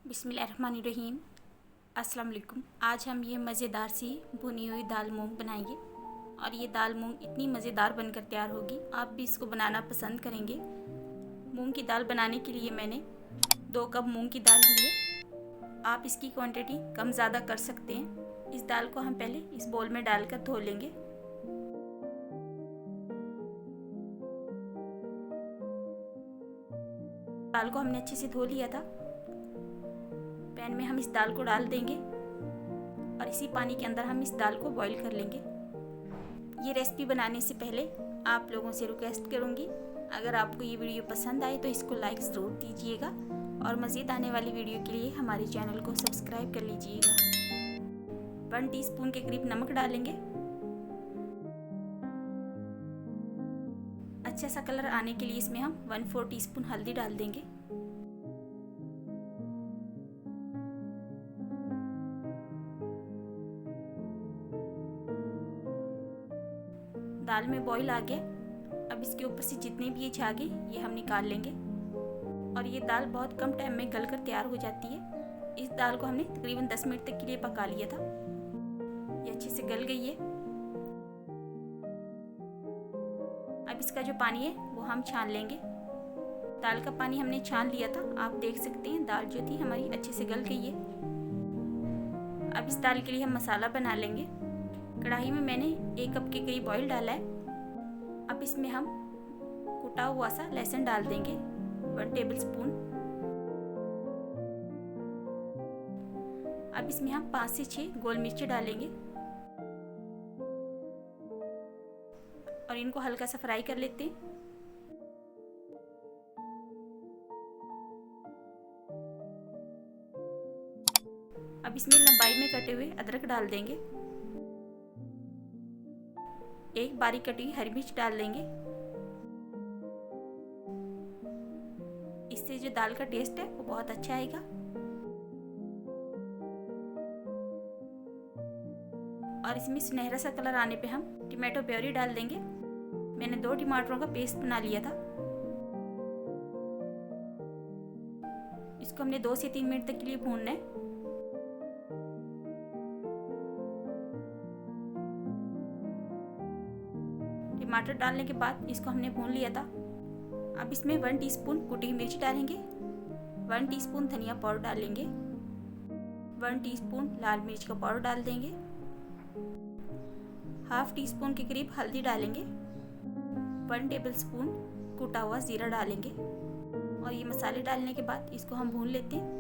बिस्मिल्लाहिर्रहमानिर्रहीम। अस्सलाम वालेकुम। आज हम ये मज़ेदार सी भुनी हुई दाल मूंग बनाएंगे और ये दाल मूंग इतनी मज़ेदार बनकर तैयार होगी, आप भी इसको बनाना पसंद करेंगे। मूंग की दाल बनाने के लिए मैंने 2 कप मूंग की दाल ली है। आप इसकी क्वांटिटी कम ज़्यादा कर सकते हैं। इस दाल को हम पहले इस बोल में डालकर धो लेंगे। दाल को हमने अच्छे से धो लिया था। पैन में हम इस दाल को डाल देंगे और इसी पानी के अंदर हम इस दाल को बॉईल कर लेंगे। ये रेसिपी बनाने से पहले आप लोगों से रिक्वेस्ट करूँगी, अगर आपको ये वीडियो पसंद आए तो इसको लाइक ज़रूर दीजिएगा और मज़ीद आने वाली वीडियो के लिए हमारे चैनल को सब्सक्राइब कर लीजिएगा। 1 टीस्पून के करीब नमक डालेंगे। अच्छा सा कलर आने के लिए इसमें हम 1/4 टीस्पून हल्दी डाल देंगे। दाल में बॉईल आ गया। अब इसके ऊपर से जितने भी ये झागे ये हम निकाल लेंगे और ये दाल बहुत कम टाइम में गलकर तैयार हो जाती है। इस दाल को हमने तकरीबन 10 मिनट तक के लिए पका लिया था। ये अच्छे से गल गई है। अब इसका जो पानी है वो हम छान लेंगे। दाल का पानी हमने छान लिया था। आप देख सकते हैं दाल जो थी हमारी अच्छे से गल गई है। अब इस दाल के लिए हम मसाला बना लेंगे। कढ़ाई में मैंने 1 कप के करीब ऑयल डाला है। अब इसमें हम कुटा हुआ सा लहसुन डाल देंगे, 1 टेबलस्पून। अब इसमें हम 5 से 6 गोल मिर्ची डालेंगे और इनको हल्का सा फ्राई कर लेते हैं। अब इसमें लंबाई में कटे हुए अदरक डाल देंगे। 1 बारीक कटी हुई हरी मिर्च डाल देंगे। इससे जो दाल का टेस्ट है वो बहुत अच्छा आएगा। और इसमें सुनहरा सा कलर आने पे हम टमाटो प्योरी डाल देंगे। मैंने 2 टमाटरों का पेस्ट बना लिया था। इसको हमने 2 से 3 मिनट तक के लिए भूनना है। टमाटर डालने के बाद इसको हमने भून लिया था। अब इसमें 1 टीस्पून कुटी हुई मिर्च डालेंगे, 1 टीस्पून धनिया पाउडर डालेंगे, 1 टीस्पून लाल मिर्च का पाउडर डाल देंगे, ½ टीस्पून के करीब हल्दी डालेंगे, 1 टेबलस्पून कुटा हुआ जीरा डालेंगे और ये मसाले डालने के बाद इसको हम भून लेते हैं।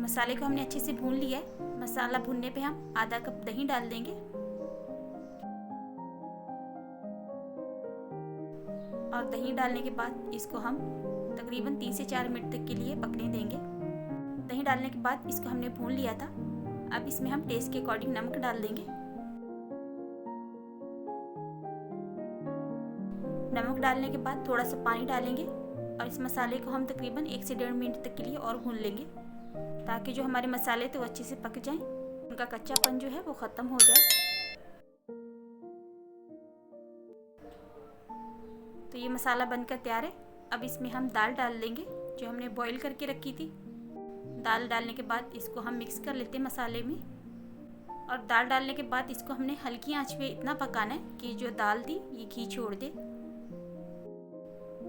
मसाले को हमने अच्छे से भून लिया है। मसाला भूनने पे हम आधा कप दही डाल देंगे और दही डालने के बाद इसको हम तकरीबन 3 से 4 मिनट तक के लिए पकने देंगे। दही डालने के बाद इसको हमने भून लिया था। अब इसमें हम टेस्ट के अकॉर्डिंग नमक डाल देंगे। नमक डालने के बाद थोड़ा सा पानी डालेंगे और इस मसाले को हम तकरीबन 1 से 1.5 मिनट तक के लिए और भून लेंगे ताकि जो हमारे मसाले थे वो अच्छे से पक जाएं, उनका कच्चापन जो है वो ख़त्म हो जाए। तो ये मसाला बनकर तैयार है। अब इसमें हम दाल डाल देंगे जो हमने बॉईल करके रखी थी। दाल डालने के बाद इसको हम मिक्स कर लेते हैं मसाले में और दाल डालने के बाद इसको हमने हल्की आंच पे इतना पकाना है कि जो दाल थी ये घी छोड़ दे।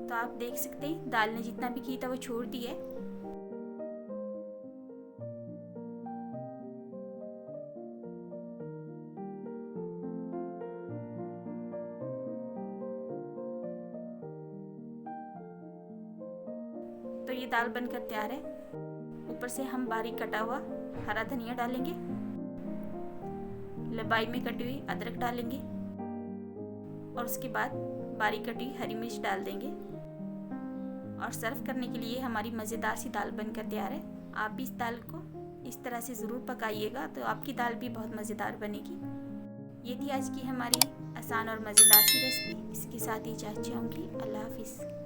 तो आप देख सकते हैं दाल ने जितना भी घी था वो छोड़ दिया है। तो ये दाल बनकर तैयार है। ऊपर से हम बारीक कटा हुआ हरा धनिया डालेंगे, लंबाई में कटी हुई अदरक डालेंगे और उसके बाद बारीक कटी हुई हरी मिर्च डाल देंगे और सर्व करने के लिए हमारी मज़ेदार सी दाल बनकर तैयार है। आप भी इस दाल को इस तरह से ज़रूर पकाइएगा तो आपकी दाल भी बहुत मज़ेदार बनेगी। ये थी आज की हमारी आसान और मज़ेदार सी रेसिपी। इसके साथ ही इजाज़त चाहूँगी। अल्लाह हाफिज़।